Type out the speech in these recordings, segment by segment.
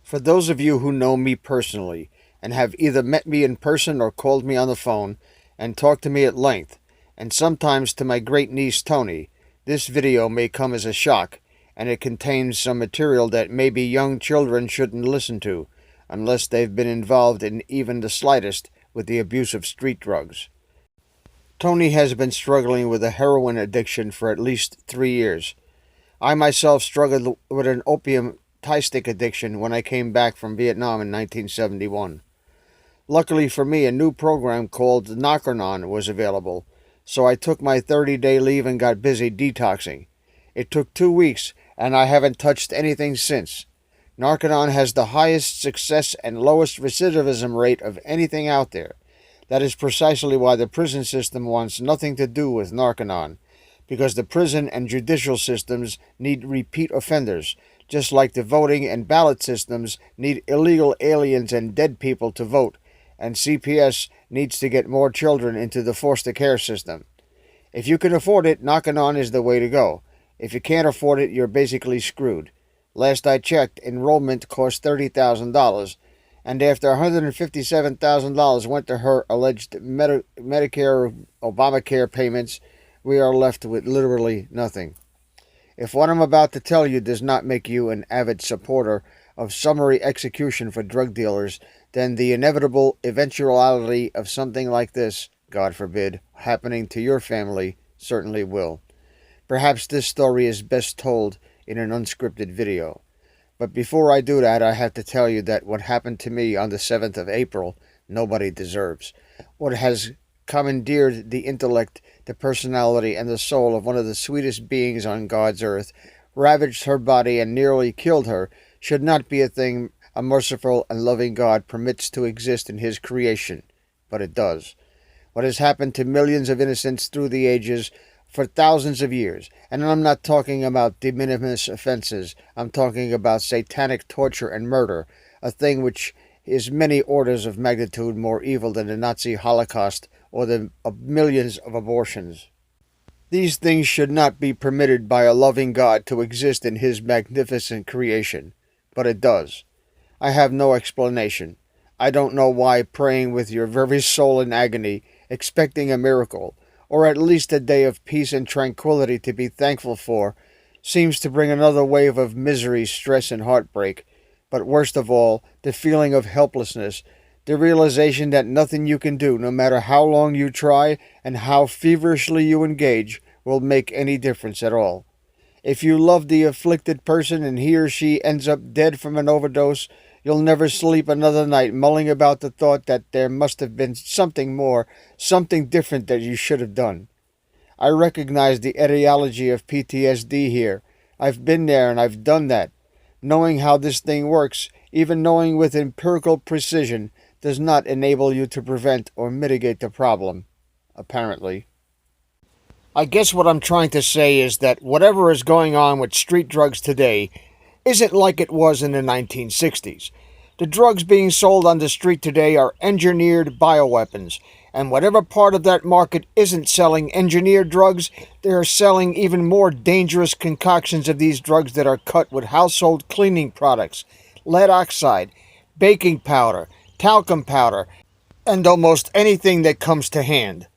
For those of you who know me personally and have either met me in person or called me on the phone and talked to me at length, and sometimes to my great niece Toni, this video may come as a shock, and it contains some material that maybe young children shouldn't listen to, unless they've been involved in even the slightest with the abuse of street drugs. Toni has been struggling with a heroin addiction for at least 3 years. I myself struggled with an opium Thai stick addiction when I came back from Vietnam in 1971. Luckily for me, a new program called Narconon was available, so I took my 30-day leave and got busy detoxing. It took 2 weeks, and I haven't touched anything since. Narconon has the highest success and lowest recidivism rate of anything out there. That is precisely why the prison system wants nothing to do with Narconon, because the prison and judicial systems need repeat offenders, just like the voting and ballot systems need illegal aliens and dead people to vote, and CPS needs to get more children into the foster care system. If you can afford it, Narconon is the way to go. If you can't afford it, you're basically screwed. Last I checked, enrollment cost $30,000, and after $157,000 went to her alleged Medicare Obamacare payments, we are left with literally nothing. If what I'm about to tell you does not make you an avid supporter of summary execution for drug dealers, then the inevitable eventuality of something like this, God forbid, happening to your family certainly will. Perhaps this story is best told in an unscripted video. But before I do that, I have to tell you that what happened to me on the 7th of April, nobody deserves. What has commandeered the intellect, the personality, and the soul of one of the sweetest beings on God's earth, ravaged her body and nearly killed her, should not be a thing a merciful and loving God permits to exist in his creation. But it does. What has happened to millions of innocents through the ages for thousands of years, and I'm not talking about de minimis offenses, I'm talking about satanic torture and murder, a thing which is many orders of magnitude more evil than the Nazi Holocaust or the millions of abortions. These things should not be permitted by a loving God to exist in his magnificent creation, but it does. I have no explanation. I don't know why praying with your very soul in agony, expecting a miracle, or at least a day of peace and tranquility to be thankful for, seems to bring another wave of misery, stress, and heartbreak. But worst of all, the feeling of helplessness, the realization that nothing you can do, no matter how long you try and how feverishly you engage, will make any difference at all. If you love the afflicted person and he or she ends up dead from an overdose, you'll never sleep another night mulling about the thought that there must have been something more, something different that you should have done. I recognize the etiology of PTSD here. I've been there and I've done that. Knowing how this thing works, even knowing with empirical precision, does not enable you to prevent or mitigate the problem, apparently. I guess what I'm trying to say is that whatever is going on with street drugs today isn't like it was in the 1960s. The drugs being sold on the street today are engineered bioweapons, and whatever part of that market isn't selling engineered drugs, they are selling even more dangerous concoctions of these drugs that are cut with household cleaning products, lead oxide, baking powder, talcum powder, and almost anything that comes to hand.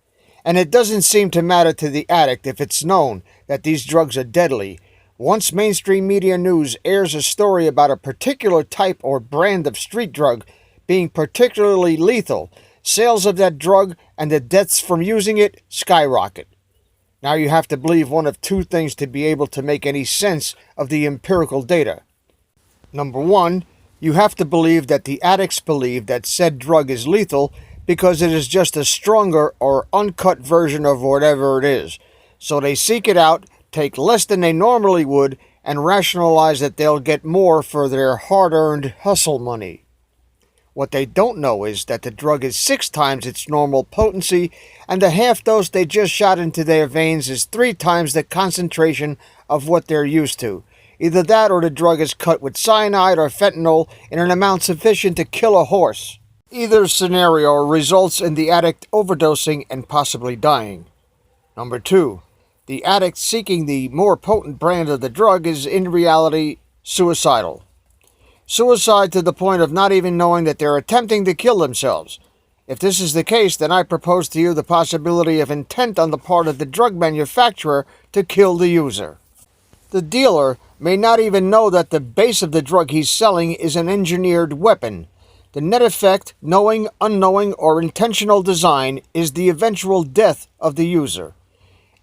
And it doesn't seem to matter to the addict if it's known that these drugs are deadly. Once mainstream media news airs a story about a particular type or brand of street drug being particularly lethal, sales of that drug and the deaths from using it skyrocket. Now you have to believe one of two things to be able to make any sense of the empirical data. Number one, you have to believe that the addicts believe that said drug is lethal because it is just a stronger or uncut version of whatever it is. So they seek it out, take less than they normally would, and rationalize that they'll get more for their hard-earned hustle money. What they don't know is that the drug is 6 times its normal potency, and the half dose they just shot into their veins is 3 times the concentration of what they're used to. Either that or the drug is cut with cyanide or fentanyl in an amount sufficient to kill a horse. Either scenario results in the addict overdosing and possibly dying. Number 2. The addict seeking the more potent brand of the drug is in reality suicidal. Suicide to the point of not even knowing that they're attempting to kill themselves. If this is the case, then I propose to you the possibility of intent on the part of the drug manufacturer to kill the user. The dealer may not even know that the base of the drug he's selling is an engineered weapon. The net effect, knowing, unknowing, or intentional design, is the eventual death of the user.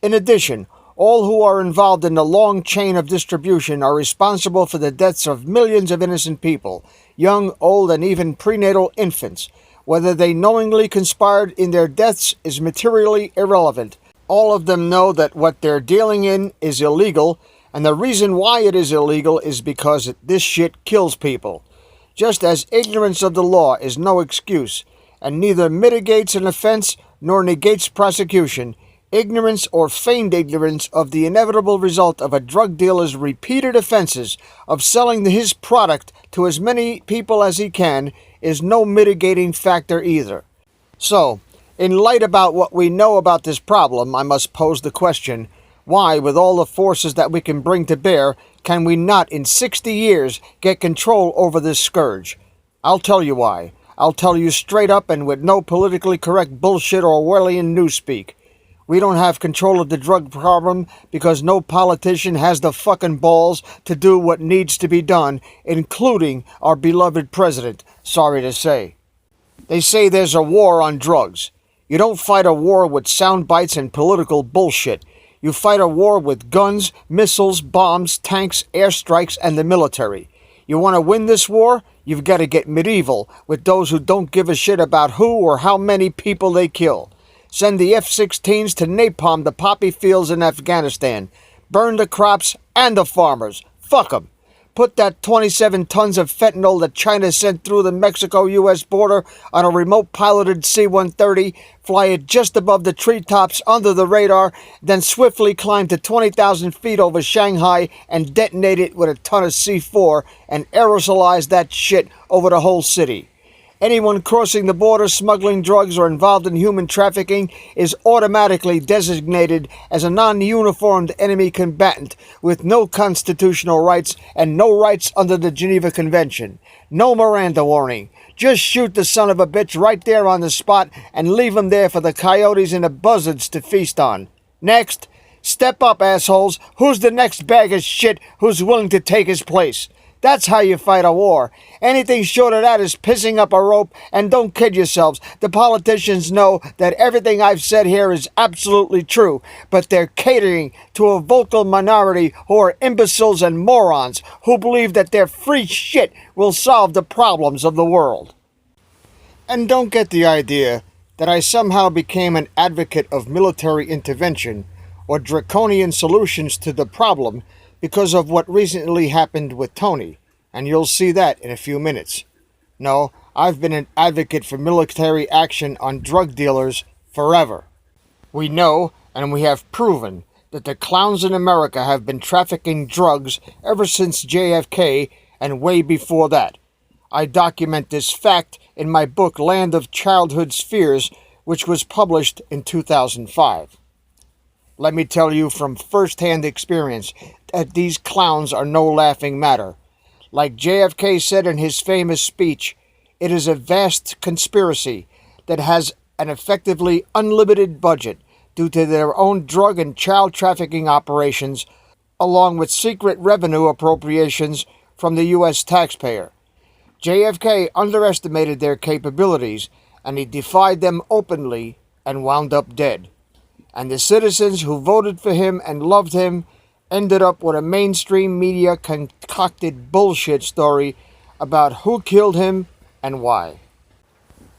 In addition, all who are involved in the long chain of distribution are responsible for the deaths of millions of innocent people, young, old, and even prenatal infants. Whether they knowingly conspired in their deaths is materially irrelevant. All of them know that what they're dealing in is illegal, and the reason why it is illegal is because this shit kills people. Just as ignorance of the law is no excuse, and neither mitigates an offense nor negates prosecution, ignorance or feigned ignorance of the inevitable result of a drug dealer's repeated offenses of selling his product to as many people as he can is no mitigating factor either. So, in light about what we know about this problem, I must pose the question, why, with all the forces that we can bring to bear, can we not in 60 years get control over this scourge? I'll tell you why. I'll tell you straight up and with no politically correct bullshit or Orwellian newspeak. We don't have control of the drug problem because no politician has the fucking balls to do what needs to be done, including our beloved president, sorry to say. They say there's a war on drugs. You don't fight a war with sound bites and political bullshit. You fight a war with guns, missiles, bombs, tanks, airstrikes, and the military. You want to win this war? You've got to get medieval with those who don't give a shit about who or how many people they kill. Send the F-16s to napalm the poppy fields in Afghanistan. Burn the crops and the farmers. Fuck them. Put that 27 tons of fentanyl that China sent through the Mexico-U.S. border on a remote-piloted C-130, fly it just above the treetops under the radar, then swiftly climb to 20,000 feet over Shanghai and detonate it with a ton of C4 and aerosolize that shit over the whole city. Anyone crossing the border smuggling drugs or involved in human trafficking is automatically designated as a non-uniformed enemy combatant with no constitutional rights and no rights under the Geneva Convention. No Miranda warning. Just shoot the son of a bitch right there on the spot and leave him there for the coyotes and the buzzards to feast on. Next, step up, assholes. Who's the next bag of shit who's willing to take his place? That's how you fight a war. Anything short of that is pissing up a rope, and don't kid yourselves. The politicians know that everything I've said here is absolutely true, but they're catering to a vocal minority who are imbeciles and morons who believe that their free shit will solve the problems of the world. And don't get the idea that I somehow became an advocate of military intervention or draconian solutions to the problem because of what recently happened with Toni, and you'll see that in a few minutes. No, I've been an advocate for military action on drug dealers forever. We know, and we have proven, that the clowns in America have been trafficking drugs ever since JFK and way before that. I document this fact in my book Land of Childhood's Fears, which was published in 2005. Let me tell you from first-hand experience that these clowns are no laughing matter. Like JFK said in his famous speech, it is a vast conspiracy that has an effectively unlimited budget due to their own drug and child trafficking operations, along with secret revenue appropriations from the U.S. taxpayer. JFK underestimated their capabilities, and he defied them openly and wound up dead. And the citizens who voted for him and loved him ended up with a mainstream media concocted bullshit story about who killed him and why.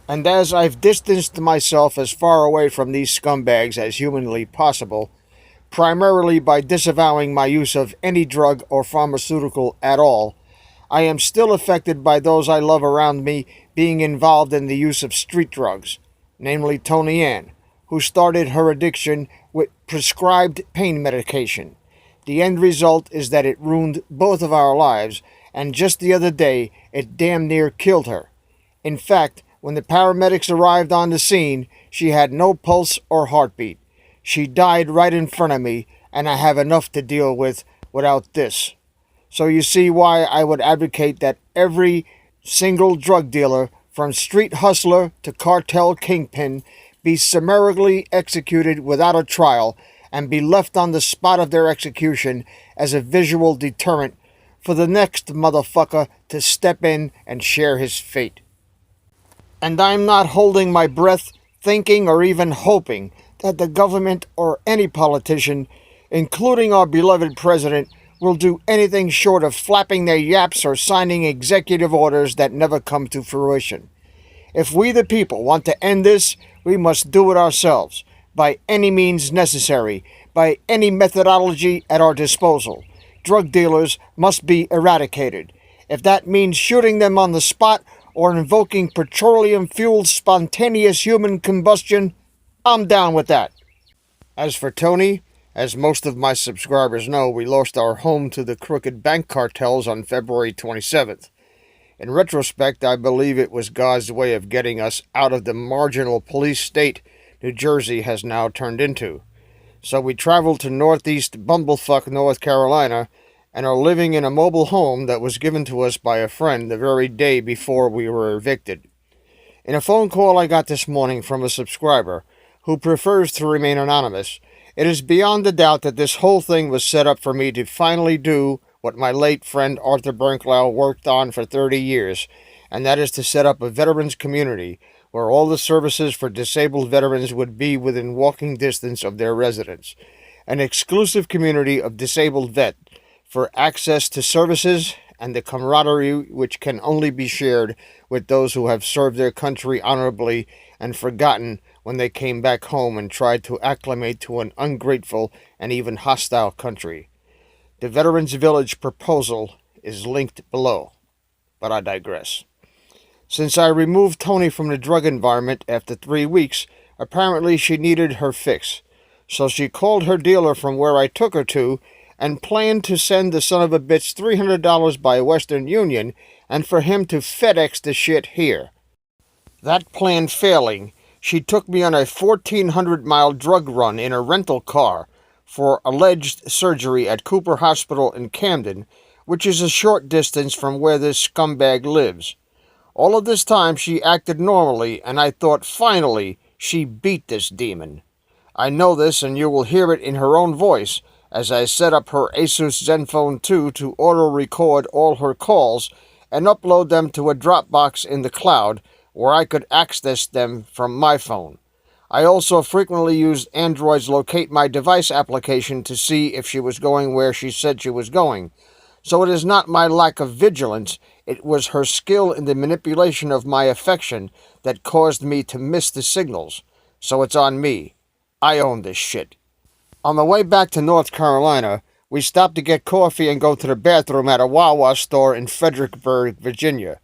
And as I've distanced myself as far away from these scumbags as humanly possible, primarily by disavowing my use of any drug or pharmaceutical at all, I am still affected by those I love around me being involved in the use of street drugs, namely Toni Ann, who started her addiction with prescribed pain medication. The end result is that it ruined both of our lives, and just the other day, it damn near killed her. In fact, when the paramedics arrived on the scene, she had no pulse or heartbeat. She died right in front of me, and I have enough to deal with without this. So you see why I would advocate that every single drug dealer, from street hustler to cartel kingpin, be summarily executed without a trial and be left on the spot of their execution as a visual deterrent for the next motherfucker to step in and share his fate. And I'm not holding my breath, thinking or even hoping that the government or any politician, including our beloved president, will do anything short of flapping their yaps or signing executive orders that never come to fruition. If we the people want to end this, we must do it ourselves, by any means necessary, by any methodology at our disposal. Drug dealers must be eradicated. If that means shooting them on the spot or invoking petroleum-fueled spontaneous human combustion, I'm down with that. As for Toni, as most of my subscribers know, we lost our home to the crooked bank cartels on February 27th. In retrospect, I believe it was God's way of getting us out of the marginal police state New Jersey has now turned into. So we traveled to northeast bumblefuck North Carolina and are living in a mobile home that was given to us by a friend the very day before we were evicted. In a phone call I got this morning from a subscriber who prefers to remain anonymous, it is beyond a doubt that this whole thing was set up for me to finally do what my late friend Arthur Bernklau worked on for 30 years, and that is to set up a veterans community where all the services for disabled veterans would be within walking distance of their residence. An exclusive community of disabled vet for access to services and the camaraderie which can only be shared with those who have served their country honorably and forgotten when they came back home and tried to acclimate to an ungrateful and even hostile country. The Veterans Village proposal is linked below, but I digress. Since I removed Toni from the drug environment after 3 weeks, apparently she needed her fix. So she called her dealer from where I took her to and planned to send the son of a bitch $300 by Western Union and for him to FedEx the shit here. That plan failing, she took me on a 1,400-mile drug run in a rental car for alleged surgery at Cooper Hospital in Camden, which is a short distance from where this scumbag lives. All of this time she acted normally, and I thought finally she beat this demon. I know this, and you will hear it in her own voice as I set up her Asus Zenfone 2 to auto-record all her calls and upload them to a Dropbox in the cloud where I could access them from my phone. I also frequently used Android's Locate My Device application to see if she was going where she said she was going. So it is not my lack of vigilance, it was her skill in the manipulation of my affection that caused me to miss the signals. So it's on me. I own this shit. On the way back to North Carolina, we stopped to get coffee and go to the bathroom at a Wawa store in Fredericksburg, Virginia.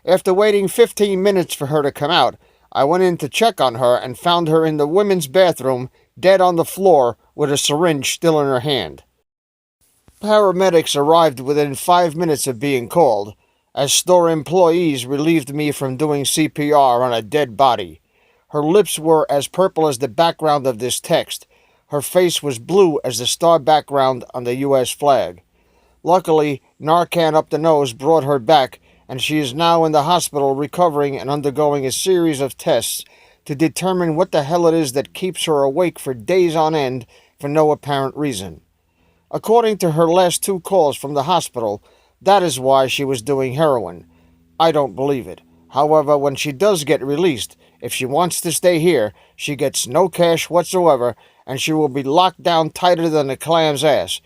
After waiting 15 minutes for her to come out, I went in to check on her and found her in the women's bathroom, dead on the floor, with a syringe still in her hand. Paramedics arrived within 5 minutes of being called, as store employees relieved me from doing CPR on a dead body. Her lips were as purple as the background of this text. Her face was blue as the star background on the U.S. flag. Luckily, Narcan up the nose brought her back, and she is now in the hospital recovering and undergoing a series of tests to determine what the hell it is that keeps her awake for days on end for no apparent reason. According to her last 2 calls from the hospital, that is why she was doing heroin. I don't believe it. However, when she does get released, if she wants to stay here, she gets no cash whatsoever, and she will be locked down tighter than a clam's ass.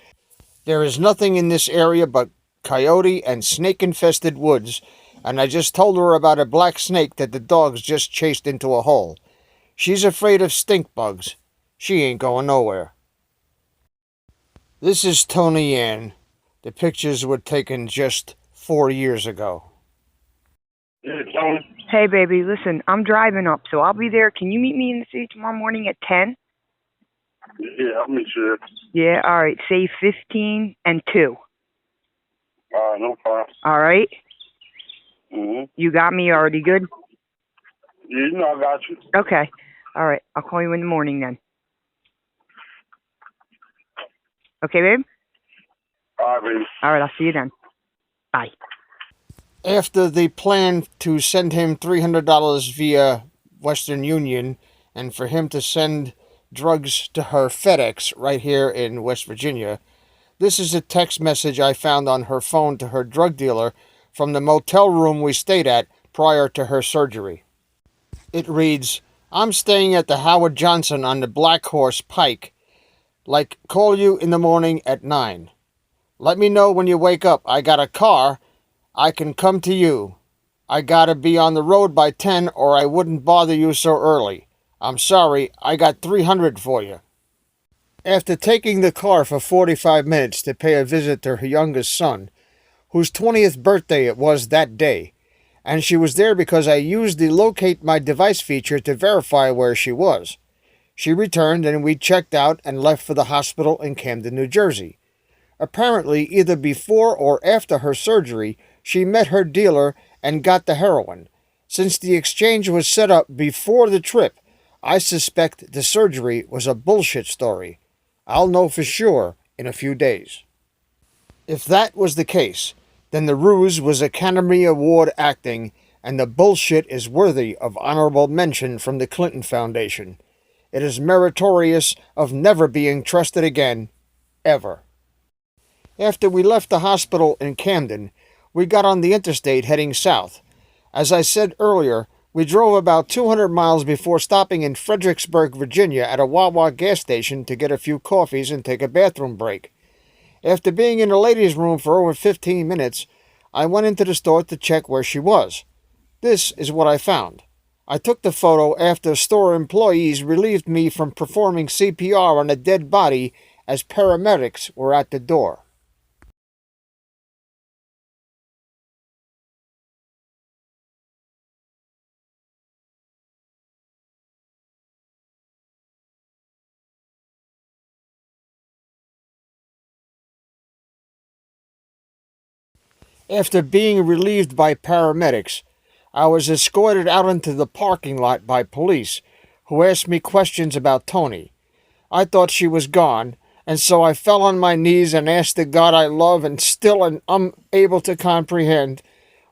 There is nothing in this area but coyote and snake-infested woods, and I just told her about a black snake that the dogs just chased into a hole. She's afraid of stink bugs. She ain't going nowhere. This is Toni Ann. The pictures were taken just 4 years ago. Yeah, Tony. Hey, baby, listen, I'm driving up, so I'll be there. Can you meet me in the city tomorrow morning at 10? Yeah, I'll meet you there. Yeah, all right. Say 15 and 2. All right, no problem. All right? Mm-hmm. You got me already good? Yeah, you know I got you. Okay. All right. I'll call you in the morning then. Okay, babe? All right, baby. All right, I'll see you then. Bye. After the plan to send him $300 via Western Union and for him to send drugs to her FedEx right here in West Virginia, this is a text message I found on her phone to her drug dealer from the motel room we stayed at prior to her surgery. It reads, "I'm staying at the Howard Johnson on the Black Horse Pike. Like, call you in the morning at 9. Let me know when you wake up. I got a car. I can come to you. I gotta be on the road by 10 or I wouldn't bother you so early. I'm sorry, I got 300 for you." After taking the car for 45 minutes to pay a visit to her youngest son, whose 20th birthday it was that day, and she was there because I used the locate my device feature to verify where she was. She returned and we checked out and left for the hospital in Camden, New Jersey. Apparently, either before or after her surgery, she met her dealer and got the heroin. Since the exchange was set up before the trip, I suspect the surgery was a bullshit story. I'll know for sure in a few days. If that was the case, then the ruse was Academy Award acting, and the bullshit is worthy of honorable mention from the Clinton Foundation. It is meritorious of never being trusted again, ever. After we left the hospital in Camden, we got on the interstate heading south. As I said earlier, we drove about 200 miles before stopping in Fredericksburg, Virginia at a Wawa gas station to get a few coffees and take a bathroom break. After being in the ladies' room for over 15 minutes, I went into the store to check where she was. This is what I found. I took the photo after store employees relieved me from performing CPR on a dead body as paramedics were at the door. After being relieved by paramedics, I was escorted out into the parking lot by police, who asked me questions about Toni. I thought she was gone, and so I fell on my knees and asked the God I love and still am unable to comprehend.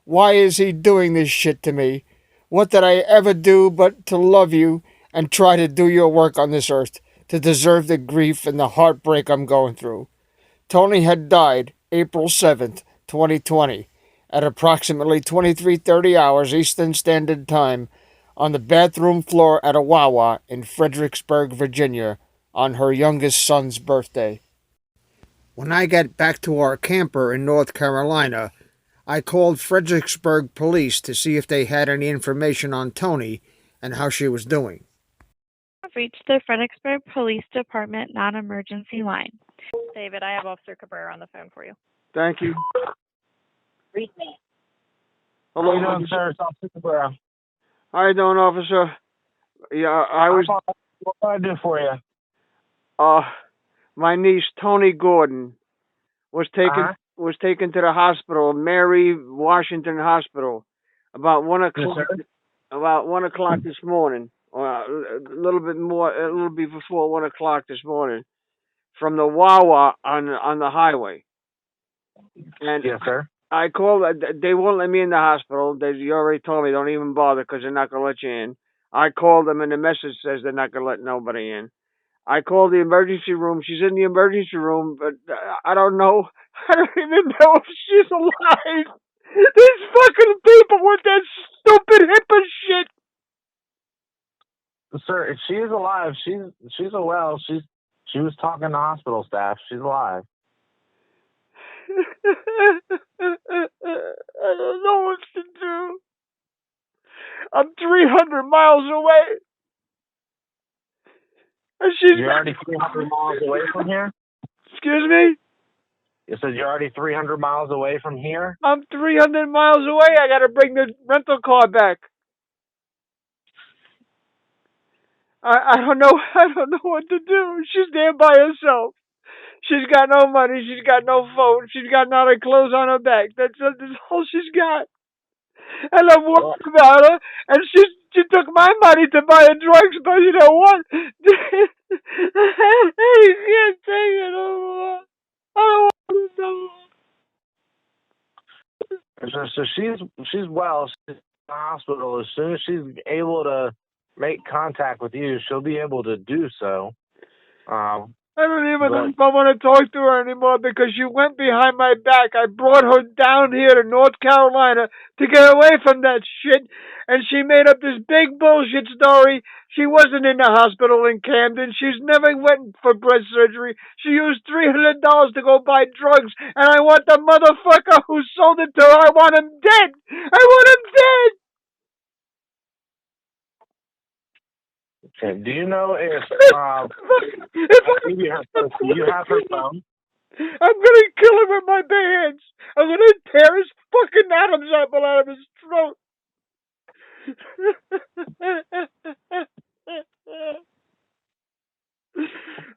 Why is he doing this shit to me? What did I ever do but to love you and try to do your work on this earth, to deserve the grief and the heartbreak I'm going through? Toni had died April 7th, 2020, at approximately 23:30 hours Eastern Standard Time on the bathroom floor at a Wawa in Fredericksburg, Virginia, on her youngest son's birthday. When I got back to our camper in North Carolina, I called Fredericksburg police to see if they had any information on Toni and how she was doing. I've reached the Fredericksburg Police Department non-emergency line. David, I have Officer Cabrera on the phone for you. Thank you. Read me. Hello, How you doing, sir? It's Officer Cabrera. How you doing, officer? Yeah, I was. What can I do for you? My niece Toni Gordon was taken to the hospital, Mary Washington Hospital, about 1:00. Yes, about 1:00 this morning, or a little bit before 1:00 this morning, from the Wawa on the highway. And yes, sir. I called. They won't let me in the hospital. You already told me don't even bother because they're not gonna let you in. I called them and the message says they're not gonna let nobody in. I called the emergency room. She's in the emergency room, but I don't know. I don't even know if she's alive. These fucking people with that stupid HIPAA shit. Sir, if she is alive, she's well. She was talking to hospital staff. She's alive. I don't know what to do. I'm 300 miles away. And You're already 300 miles away from here? Excuse me? You said you're already 300 miles away from here? I'm 300 miles away. I gotta bring the rental car back. I don't know. I don't know what to do. She's there by herself. She's got no money. She's got no phone. She's got not a clothes on her back. That's all she's got. And I'm worried about her. And she took my money to buy her drugs, but you know what? You can't take it anymore. I don't want to know. So she's well. She's in the hospital. As soon as she's able to make contact with you, she'll be able to do so. I don't even know if I want to talk to her anymore because she went behind my back. I brought her down here to North Carolina to get away from that shit, and she made up this big bullshit story. She wasn't in the hospital in Camden. She's never went for breast surgery. She used $300 to go buy drugs, and I want the motherfucker who sold it to her. I want him dead. I want him dead. Okay. Do you know if you have her phone? I'm gonna kill him with my bare hands. I'm gonna tear his fucking Adam's apple out of his throat.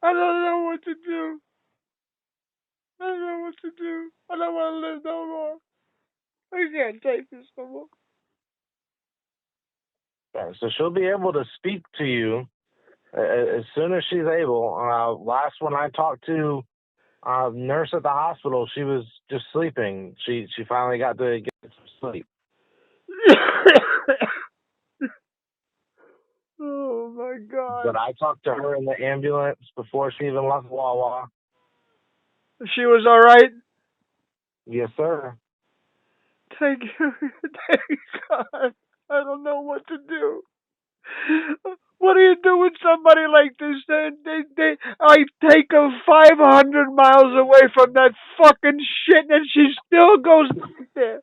I don't know what to do. I don't know what to do. I don't want to live no more. I can't take this no more. So she'll be able to speak to you as soon as she's able. Last when I talked to nurse at the hospital, she was just sleeping. She finally got to get some sleep. Oh my God! But I talked to her in the ambulance before she even left Wawa. She was all right. Yes, sir. Thank you. Thank God. I don't know what to do. What do you do with somebody like this? I take her 500 miles away from that fucking shit, and she still goes back there.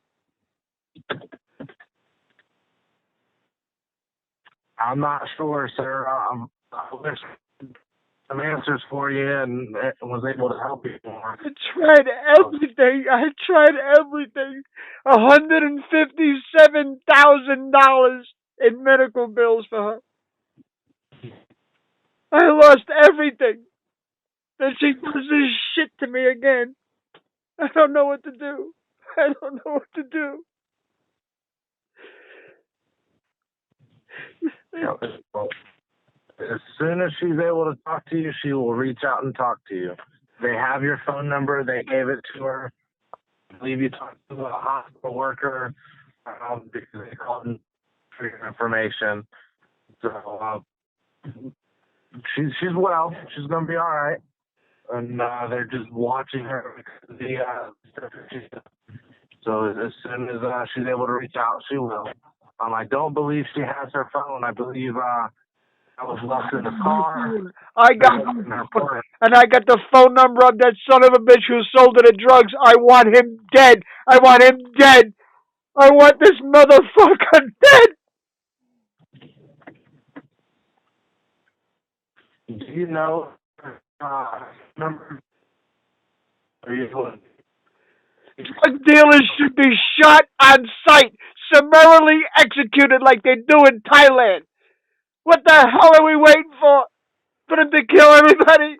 I'm not sure, sir. I wish some answers for you and was able to help you more. I tried everything. $157,000 in medical bills for her. I lost everything. Then she does this shit to me again. I don't know what to do. I don't know what to do. As soon as she's able to talk to you, she will reach out and talk to you. They have your phone number. They gave it to her. I believe you talked to a hospital worker because they called in for your information. So she's well. She's going to be all right. And they're just watching her because of the stuff that she's done. So as soon as she's able to reach out, she will. I don't believe she has her phone. I believe I was left in the car. I got the phone number of that son of a bitch who sold her the drugs. I want him dead. I want him dead. I want this motherfucker dead. Do you know number? Drug dealers should be shot on sight, summarily executed like they do in Thailand. What the hell are we waiting for? For them to kill everybody?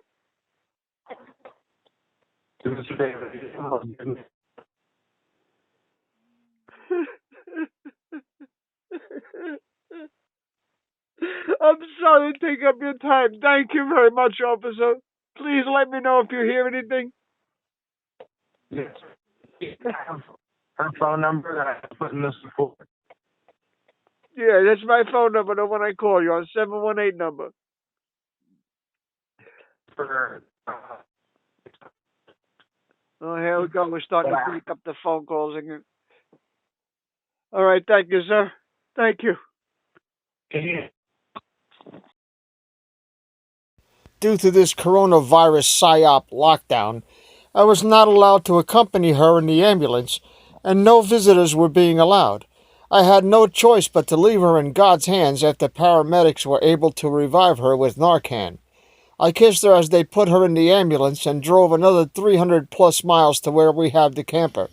I'm sorry to take up your time. Thank you very much, officer. Please let me know if you hear anything. Yes. Her phone number that I put in this report. Yeah, that's my phone number, the one I call you on, 718 number. Oh, here we go. We're starting to pick up the phone calls again. All right, thank you, sir. Thank you. Due to this coronavirus PSYOP lockdown, I was not allowed to accompany her in the ambulance, and no visitors were being allowed. I had no choice but to leave her in God's hands after paramedics were able to revive her with Narcan. I kissed her as they put her in the ambulance and drove another 300+ miles to where we have the camper.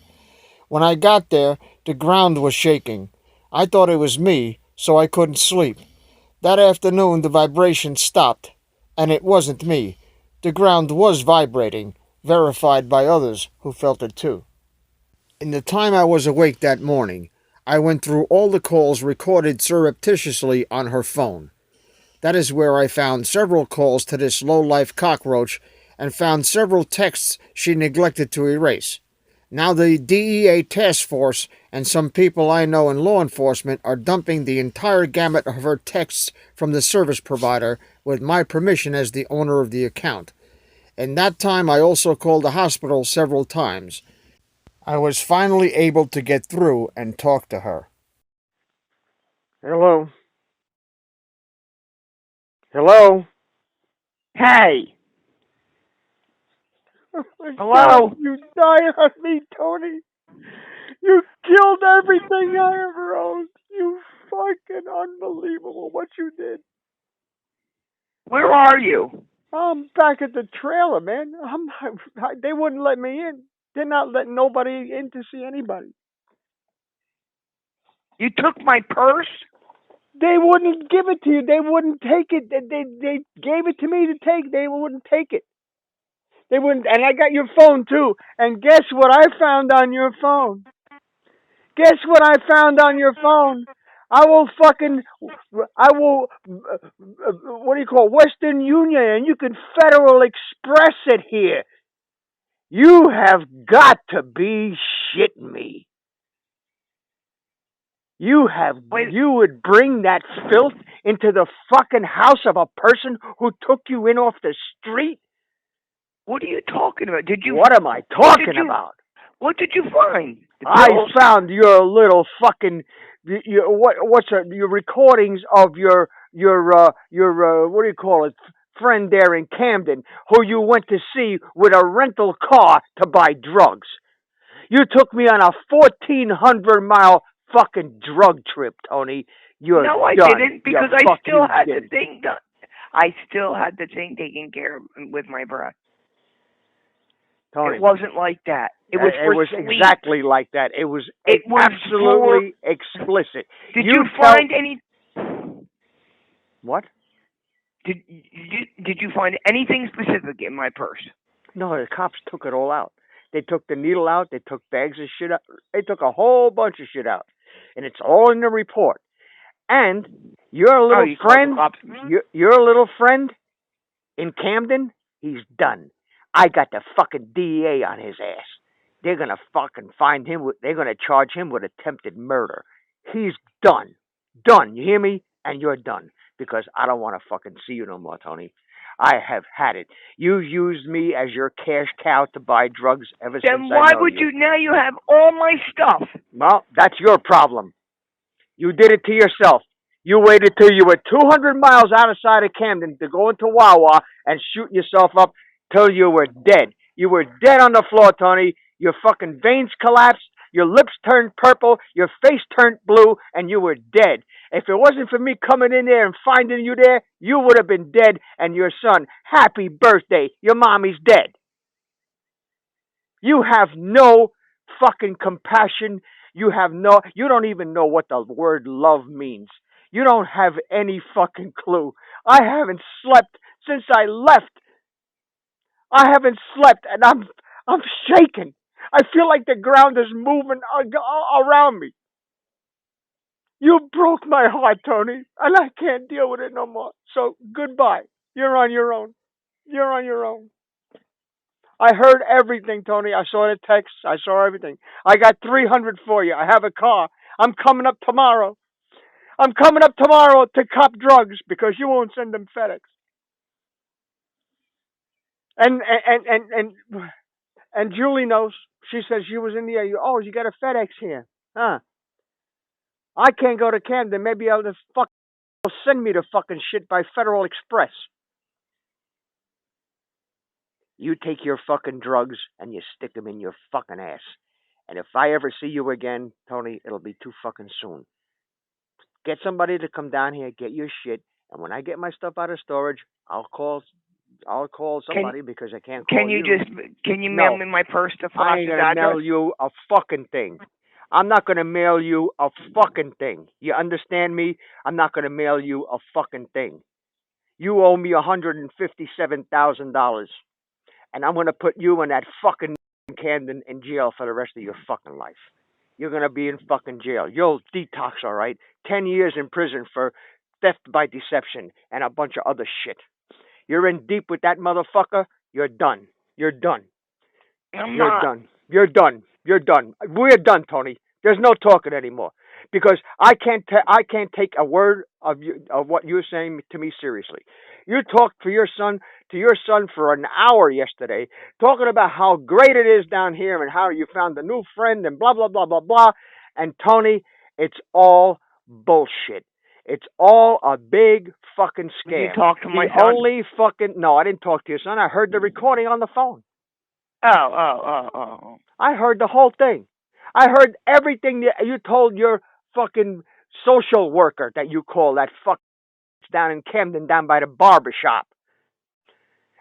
When I got there, the ground was shaking. I thought it was me, so I couldn't sleep. That afternoon, the vibration stopped, and it wasn't me. The ground was vibrating, verified by others who felt it too. In the time I was awake that morning, I went through all the calls recorded surreptitiously on her phone. That is where I found several calls to this low-life cockroach and found several texts she neglected to erase. Now the DEA task force and some people I know in law enforcement are dumping the entire gamut of her texts from the service provider with my permission as the owner of the account. In that time, I also called the hospital several times. I was finally able to get through and talk to her. Hello? Hello? Hey! Oh my Hello? God, you died on me, Tony. You killed everything I ever owned. You fucking unbelievable what you did. Where are you? I'm back at the trailer, man. They wouldn't let me in. They're not letting nobody in to see anybody. You took my purse? They wouldn't give it to you. They wouldn't take it. They gave it to me to take. They wouldn't take it. They wouldn't. And I got your phone too. And guess what I found on your phone? Guess what I found on your phone? I will, what do you call it? Western Union, and you can Federal Express it here. You have got to be shitting me. You would bring that filth into the fucking house of a person who took you in off the street? What are you talking about? What am I talking about? What did you find? I found your little fucking your recordings of your what do you call it, friend there in Camden, who you went to see with a rental car to buy drugs. You took me on a 1,400-mile fucking drug trip, Tony. No, I didn't, because I still had the thing done. I still had the thing taken care of with my breath. Tony, it wasn't like that. It was exactly like that. It was absolutely explicit. Did you find any? What? Did you find anything specific in my purse? No, the cops took it all out. They took the needle out. They took bags of shit out. They took a whole bunch of shit out, and it's all in the report. And your little friend in Camden, he's done. I got the fucking DEA on his ass. They're gonna fucking find him. They're gonna charge him with attempted murder. He's done. Done. You hear me? And you're done, because I don't want to fucking see you no more, Tony. I have had it. You used me as your cash cow to buy drugs ever since I know you. Then why would you? Now you have all my stuff. Well, that's your problem. You did it to yourself. You waited till you were 200 miles outside of Camden to go into Wawa and shoot yourself up till you were dead. You were dead on the floor, Tony. Your fucking veins collapsed. Your lips turned purple. Your face turned blue, and you were dead. If it wasn't for me coming in there and finding you there, you would have been dead, and your son, happy birthday, your mommy's dead. You have no fucking compassion. You don't even know what the word love means. You don't have any fucking clue. I haven't slept since I left. I haven't slept, and I'm shaking. I feel like the ground is moving around me. You broke my heart, Tony, and I can't deal with it no more. So, goodbye. You're on your own. You're on your own. I heard everything, Tony. I saw the text. I saw everything. I got $300 for you. I have a car. I'm coming up tomorrow. I'm coming up tomorrow to cop drugs because you won't send them FedEx. And Julie knows. She says she was in the air. Oh, you got a FedEx here, huh? I can't go to Camden. Maybe they'll send me the fucking shit by Federal Express. You take your fucking drugs and you stick them in your fucking ass. And if I ever see you again, Tony, it'll be too fucking soon. Get somebody to come down here, get your shit, and when I get my stuff out of storage, I'll call somebody because I can't call you. Can you mail me my purse to Fox's address? I ain't gonna mail you a fucking thing. I'm not gonna mail you a fucking thing. You understand me? I'm not gonna mail you a fucking thing. You owe me $157,000. And I'm going to put you and that fucking Camden in jail for the rest of your fucking life. You're going to be in fucking jail. You'll detox, all right? 10 years in prison for theft by deception and a bunch of other shit. You're in deep with that motherfucker. You're done. You're done. You're done. You're done. You're done. We're done, Tony. There's no talking anymore because I can't take a word of what you're saying to me seriously. You talked to your son for an hour yesterday, talking about how great it is down here and how you found a new friend and blah blah blah blah blah. And Tony, it's all bullshit. It's all a big fucking scam. Did you talk to my son? No, I didn't talk to your son. I heard the recording on the phone. Oh. I heard the whole thing. I heard everything that you told your fucking social worker that you call that fuck down in Camden, down by the barber shop.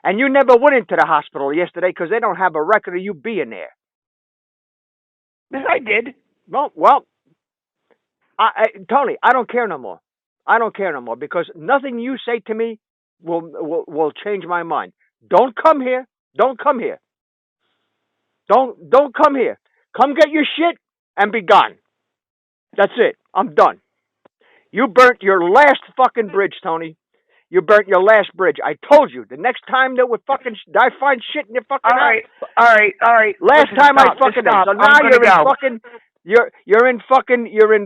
And you never went into the hospital yesterday because they don't have a record of you being there. Yes, I did. Well, Tony, I don't care no more. I don't care no more because nothing you say to me will change my mind. Don't come here. Don't come here. Don't come here. Come get your shit and be gone. That's it. I'm done. You burnt your last fucking bridge, Tony. You burnt your last bridge. I told you. The next time that I find shit in your fucking house. All right. Last time stop, I fucking stop. So now you're in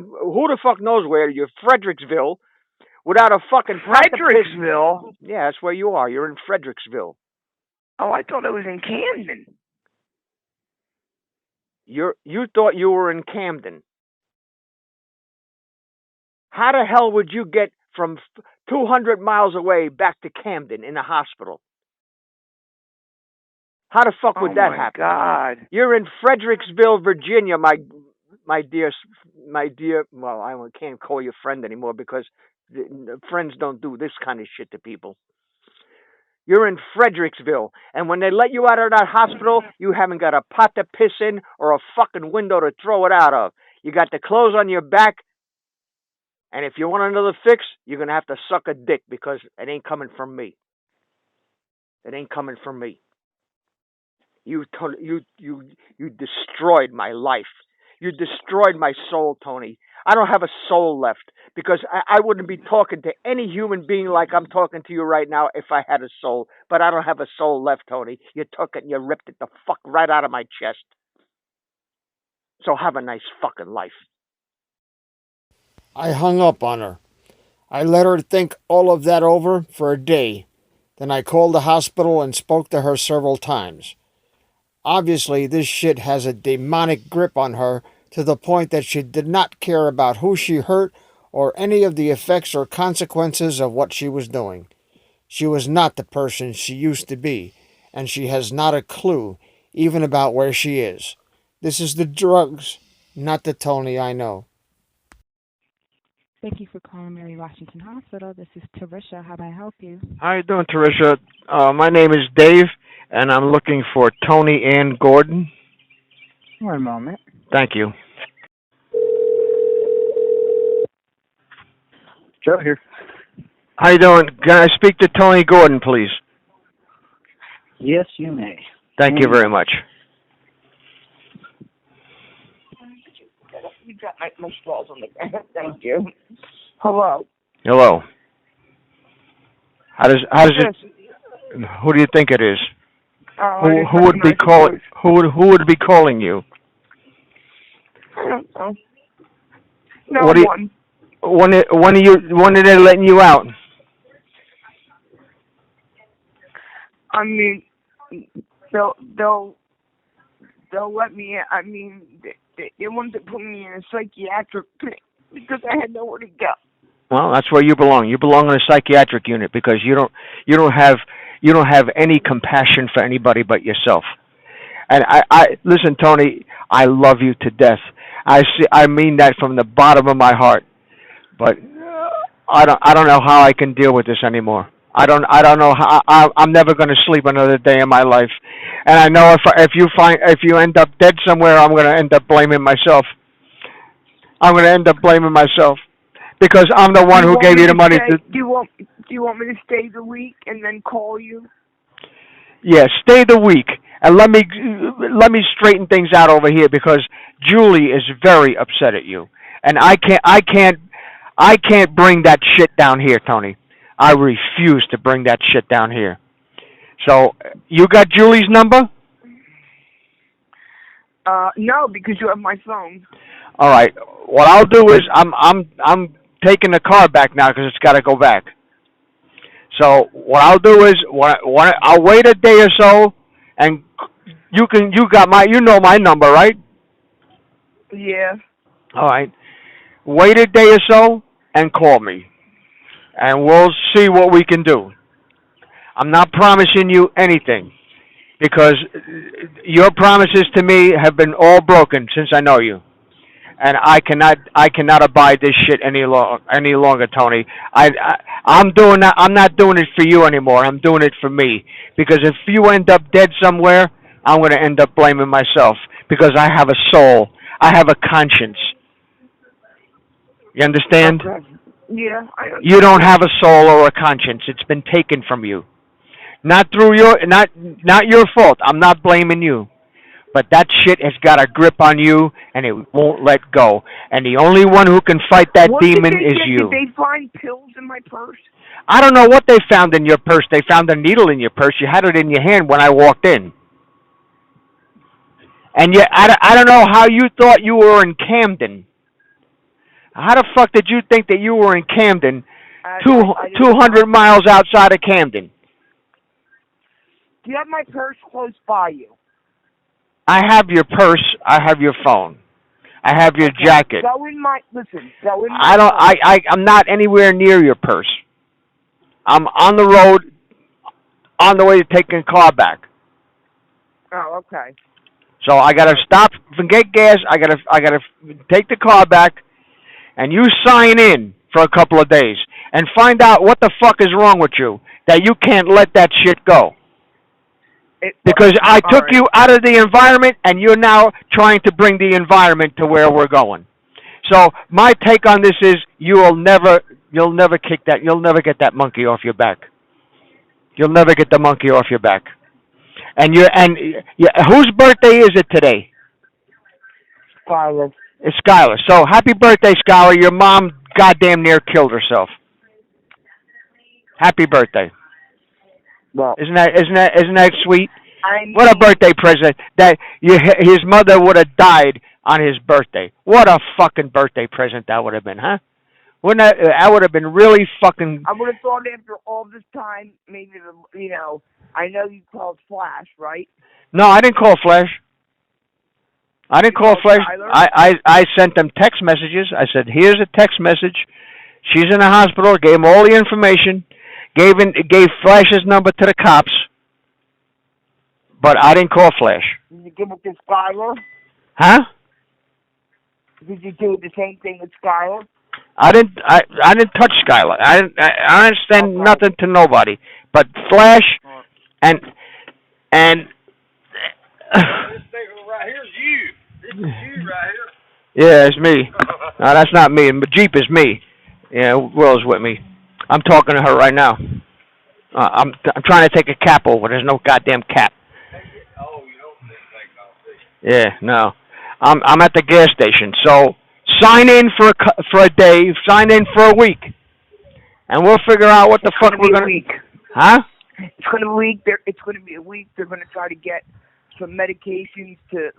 who the fuck knows where? You're Fredericksburg without a fucking Fredericksburg? Yeah, that's where you are. You're in Fredericksburg. Oh, I thought it was in Camden. You thought you were in Camden. How the hell would you get from 200 miles away back to Camden in a hospital? How the fuck would that happen? Oh my God! You're in Fredericksburg, Virginia, my dear. Well, I can't call you friend anymore because friends don't do this kind of shit to people. You're in Fredericksburg, and when they let you out of that hospital, you haven't got a pot to piss in or a fucking window to throw it out of. You got the clothes on your back, and if you want another fix, you're gonna have to suck a dick because it ain't coming from me. It ain't coming from me. You destroyed my life. You destroyed my soul, Tony. I don't have a soul left because I wouldn't be talking to any human being like I'm talking to you right now if I had a soul. But I don't have a soul left, Tony. You took it and you ripped it the fuck right out of my chest. So have a nice fucking life. I hung up on her. I let her think all of that over for a day. Then I called the hospital and spoke to her several times. Obviously, this shit has a demonic grip on her to the point that she did not care about who she hurt or any of the effects or consequences of what she was doing. She was not the person she used to be, and she has not a clue even about where she is. This is the drugs, not the Tony I know. Thank you for calling Mary Washington Hospital. This is Tarisha. How may I help you? How you doing, Tarisha? My name is Dave, and I'm looking for Toni Ann Gordon. One moment. Thank you. Joe here. How you doing? Can I speak to Toni Gordon, please? Yes, you may. Thank you very much. You got my straws on the ground. Thank you. Hello. Hello. How does this? Who do you think it is? Who would be calling? Who would be calling you? I don't know. No one. When are they letting you out? I mean, they'll let me in. I mean, they wanted to put me in a psychiatric clinic because I had nowhere to go. Well, that's where you belong. You belong in a psychiatric unit because you don't have any compassion for anybody but yourself. And I listen, Toni, I love you to death. I mean that from the bottom of my heart. But I don't know how I can deal with this anymore. I don't know how. I'm never going to sleep another day in my life. And I know if you end up dead somewhere, I'm going to end up blaming myself. I'm going to end up blaming myself because I'm the one who gave you the money. Do you want me to stay the week and then call you? Yeah, stay the week and let me straighten things out over here because Julie is very upset at you, and I can't bring that shit down here, Toni. I refuse to bring that shit down here. So, you got Julie's number? No, because you have my phone. All right. What I'll do is I'm taking the car back now because it's got to go back. So what I'll do is I'll wait a day or so, and you know my number, right? Yeah. All right. Wait a day or so and call me, and we'll see what we can do. I'm not promising you anything because your promises to me have been all broken since I know you. And I cannot abide this shit any longer, Tony. I'm doing that. I'm not doing it for you anymore. I'm doing it for me. Because if you end up dead somewhere, I'm going to end up blaming myself because I have a soul. I have a conscience. You understand? Okay. Yeah, I understand. You don't have a soul or a conscience. It's been taken from you. Not your fault. I'm not blaming you. But that shit has got a grip on you, and it won't let go. And the only one who can fight that demon is you. Did they find pills in my purse? I don't know what they found in your purse. They found a needle in your purse. You had it in your hand when I walked in. And I don't know how you thought you were in Camden. How the fuck did you think that you were in Camden, 200 miles outside of Camden? Do you have my purse close by you? I have your purse. I have your phone. I have your jacket. Go in my I'm not anywhere near your purse. I'm on the road, on the way to taking a car back. Oh, okay. So I gotta stop and get gas. I gotta take the car back, and you sign in for a couple of days and find out what the fuck is wrong with you that you can't let that shit go. Because I took you out of the environment, and you're now trying to bring the environment to where we're going. So my take on this is you'll never kick that. You'll never get that monkey off your back. You'll never get the monkey off your back. And whose birthday is it today? Skylar. It's Skylar. So happy birthday, Skylar. Your mom goddamn near killed herself. Happy birthday. Well, isn't that sweet? I mean, what a birthday present that his mother would have died on his birthday. What a fucking birthday present that would have been, huh? Wouldn't that would have been really fucking. I would have thought after all this time, maybe I know you called Flash, right? No, I didn't call Flash. I didn't call Flash. I sent them text messages. I said, "Here's a text message. She's in the hospital." Gave him all the information. Gave Flash's number to the cops, but I didn't call Flash. Did you give it to Skylar? Huh? Did you do the same thing with Skylar? I didn't touch Skylar. I understand nothing to nobody, but Flash and. This thing right here is you. This is you right here. Yeah, it's me. No, that's not me. The Jeep is me. Yeah, Will's with me. I'm talking to her right now. I'm trying to take a cap over. There's no goddamn cap. Oh, you don't think like yeah, no. I'm at the gas station. So sign in for a day. Sign in for a week, and we'll figure out what the fuck we're gonna. Week. Huh? It's gonna be a week. It's gonna be a week. They're gonna try to get some medications to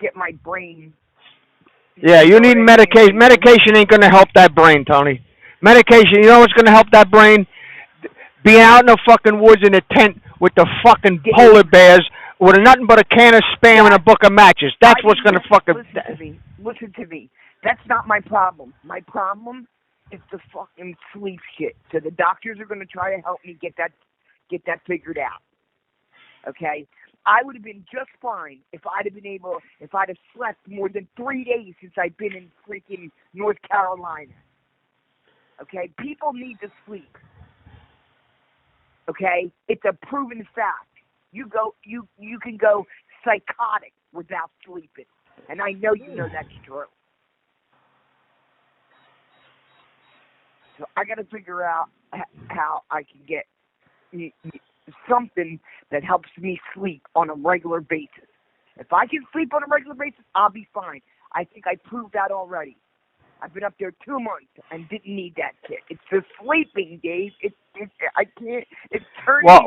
get my brain. Yeah, you need medication. Medication ain't gonna help that brain, Tony. Medication, you know what's going to help that brain? Being out in the fucking woods in a tent with the fucking polar bears with nothing but a can of Spam and a book of matches. That's what's going to fucking... Listen to me. That's not my problem. My problem is the fucking sleep shit. So the doctors are going to try to help me get that figured out. Okay? I would have been just fine if I'd have slept more than 3 days since I've been in freaking North Carolina. Okay, people need to sleep. Okay, it's a proven fact. You can go psychotic without sleeping, and I know you know that's true. So I got to figure out how I can get something that helps me sleep on a regular basis. If I can sleep on a regular basis, I'll be fine. I think I proved that already. I've been up there 2 months and didn't need that shit. It's the sleeping, Dave. I can't. It's turning. Well,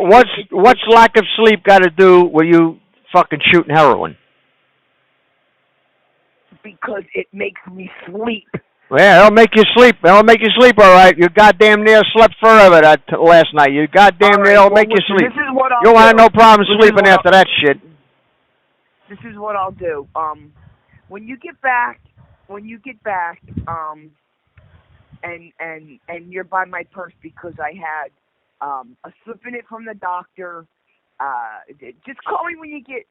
what's lack of sleep got to do with you fucking shooting heroin? because it makes me sleep. Yeah, it'll make you sleep. It'll make you sleep, all right. You goddamn near slept forever last night. You goddamn near it'll make you sleep. This is what I'll You'll have no problem This sleeping after that shit. This is what I'll do. When you get back, and you're by my purse because I had a slip in it from the doctor. Just call me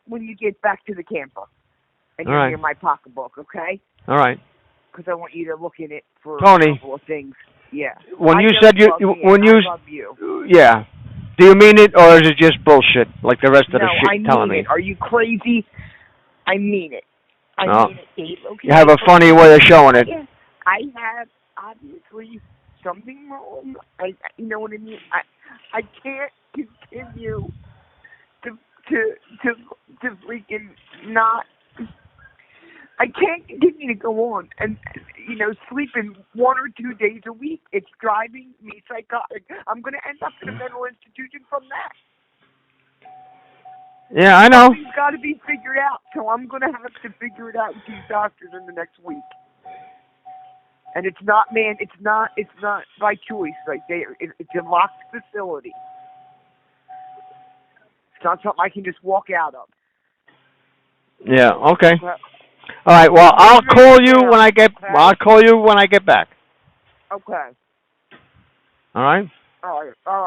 when you get back to the camper, and you're near my pocketbook, okay? All right. Because I want you to look in it for Toni, a couple of things. Yeah. When you I said love you. Yeah. Do you mean it, or is it just bullshit like the rest of the shit you're telling me? Are you crazy? I mean it. I mean it, Dave. Okay. You have a funny way of showing it. I have obviously something wrong. You know what I mean? I can't continue to freaking not. I can't continue to go on and, sleeping 1 or 2 days a week. It's driving me psychotic. I'm going to end up in a mental institution from that. Yeah, I know. Something's got to be figured out, so I'm going to have to figure it out with these doctors in the next week. And it's not by choice. Like it's a locked facility. It's not something I can just walk out of. Yeah. Okay. All right. Well, I'll call you when I get. Okay. I'll call you when I get back. Okay. All right. All right. All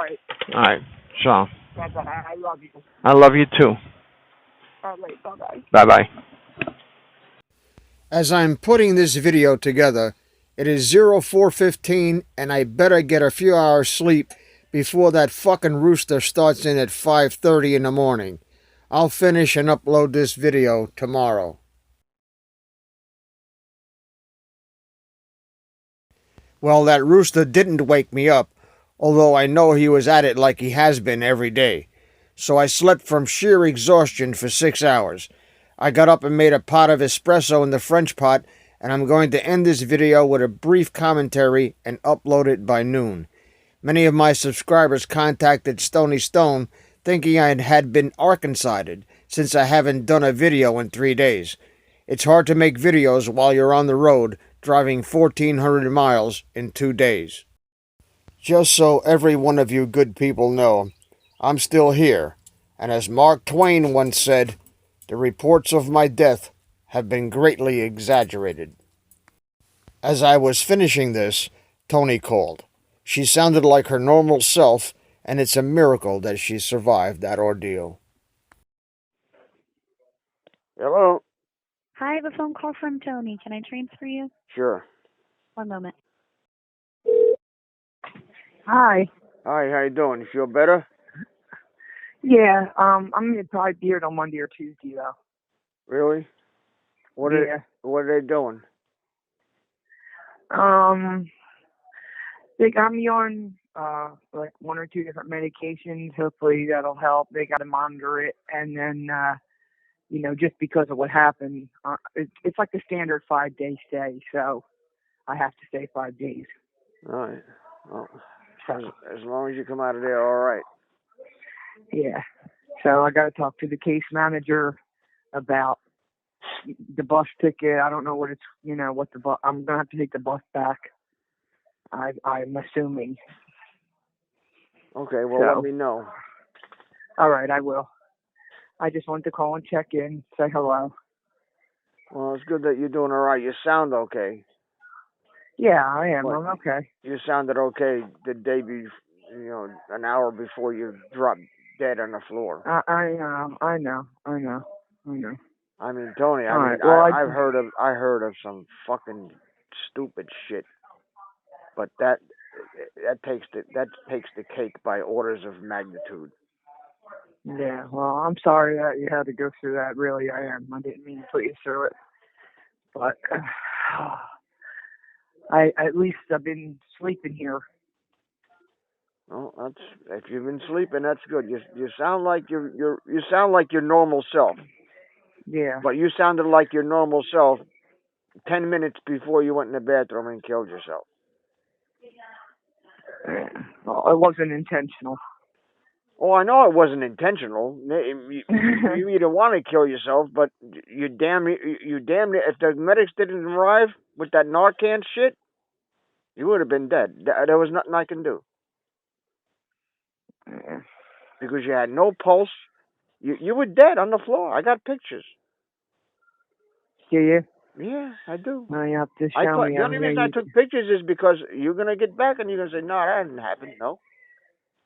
right. So. Bye-bye. I love you. I love you too. All right. Bye-bye. Bye-bye. As I'm putting this video together, it is 04:15, and I better get a few hours sleep before that fucking rooster starts in at 5:30 in the morning. I'll finish and upload this video tomorrow. Well, that rooster didn't wake me up, although I know he was at it like he has been every day. So I slept from sheer exhaustion for 6 hours. I got up and made a pot of espresso in the French pot, and I'm going to end this video with a brief commentary and upload it by noon. Many of my subscribers contacted Stony Stone thinking I had been Arkansided since I haven't done a video in 3 days. It's hard to make videos while you're on the road driving 1,400 miles in 2 days. Just so every one of you good people know, I'm still here, and as Mark Twain once said, the reports of my death have been greatly exaggerated. As I was finishing this, Toni called. She sounded like her normal self, and it's a miracle that she survived that ordeal. Hello? Hi, I have a phone call from Toni. Can I transfer you? Sure. 1 moment. Hi. Hi, how you doing? You feel better? Yeah, I'm gonna probably be here on Monday or Tuesday though. Really? What are they doing? They got me on like 1 or 2 different medications. Hopefully that'll help. They got to monitor it, and then just because of what happened, it's like the standard 5-day stay, so I have to stay 5 days. All right. Well, as long as you come out of there all right. Yeah. So I got to talk to the case manager about the bus ticket. I don't know what what the bus. I'm gonna have to take the bus back. I'm assuming. Okay. Well, let me know. All right, I will. I just wanted to call and check in, say hello. Well, it's good that you're doing all right. You sound okay. Yeah, I am. I'm okay. You sounded okay the day an hour before you dropped dead on the floor. I know. I mean, Toni, I heard of some fucking stupid shit, but that takes the cake by orders of magnitude. Yeah, well, I'm sorry that you had to go through that. Really, I am. I didn't mean to put you through it, but at least I've been sleeping here. Well, if you've been sleeping, that's good. You sound like you sound like your normal self. Yeah. But you sounded like your normal self 10 minutes before you went in the bathroom and killed yourself. Well, it wasn't intentional. Oh, I know it wasn't intentional. You didn't want to kill yourself, but you damn if the medics didn't arrive with that Narcan shit, you would have been dead. There was nothing I can do. Because you had no pulse. You were dead on the floor. I got pictures. Do you? Yeah, I do. No, you have to show me. The only reason I took pictures is because you're going to get back and you're going to say, no, that didn't happen. No.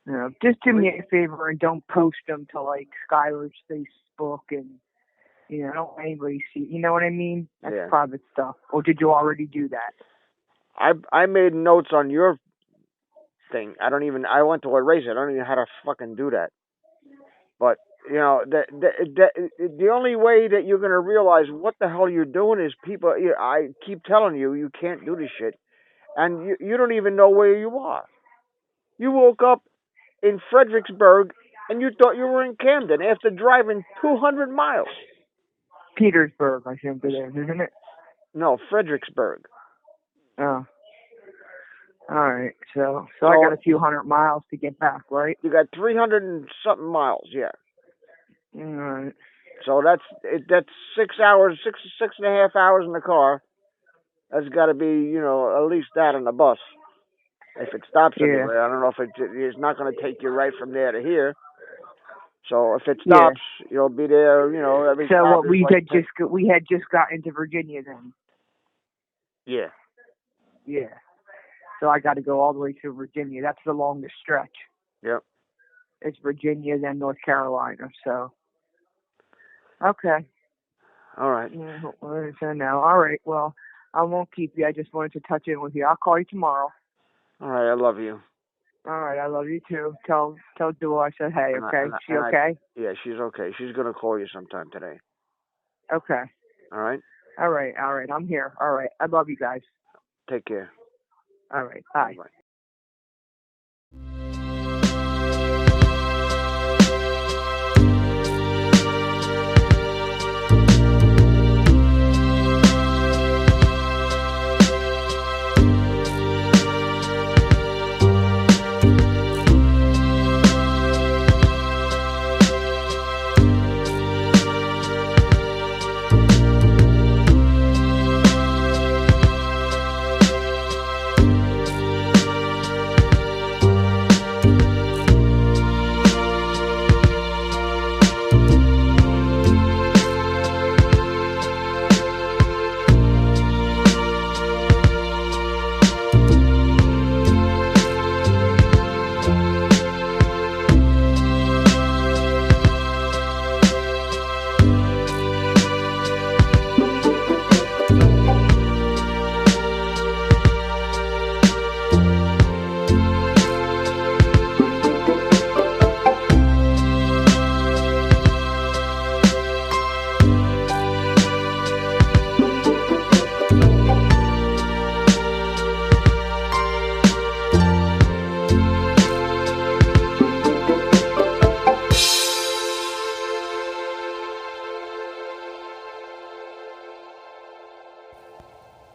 No, just do me a favor and don't post them to, like, Skylar's Facebook and, you know, don't let anybody see. You know what I mean? That's private stuff. Or did you already do that? I made notes on your thing. I went to erase it. I don't even know how to fucking do that. But, you know, the only way that you're going to realize what the hell you're doing is people, I keep telling you, you can't do this shit. And you don't even know where you are. You woke up in Fredericksburg and you thought you were in Camden after driving 200 miles. Petersburg, I think it is, isn't it? No, Fredericksburg. Oh. All right. So I got a few hundred miles to get back, right? You got 300 and something miles, yeah. All right. So that's 6 hours, six and a half hours in the car. That's got to be, you know, at least that on the bus. If it stops anywhere, I don't know if it's not going to take you right from there to here. So if it stops, you'll be there, you know, every. So what we had just got into Virginia then. Yeah. Yeah. So I got to go all the way to Virginia. That's the longest stretch. Yep. It's Virginia, then North Carolina. So. Okay. All right. So now, all right. Well, I won't keep you. I just wanted to touch in with you. I'll call you tomorrow. All right. I love you. All right. I love you too. Tell Dua I said hey. Okay. She okay? Yeah, she's okay. She's gonna call you sometime today. Okay. All right. All right. All right. I'm here. All right. I love you guys. Take care. All right. Bye. Bye.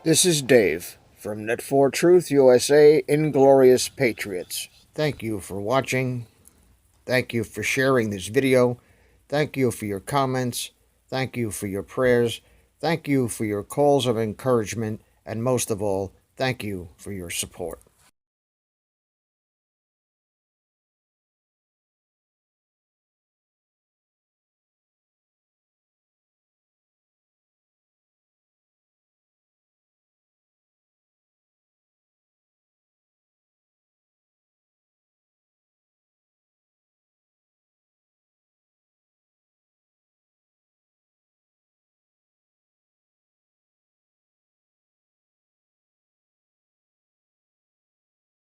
This is Dave from Net4 Truth USA Inglorious Patriots. Thank you for watching. Thank you for sharing this video. Thank you for your comments. Thank you for your prayers. Thank you for your calls of encouragement. And most of all, thank you for your support.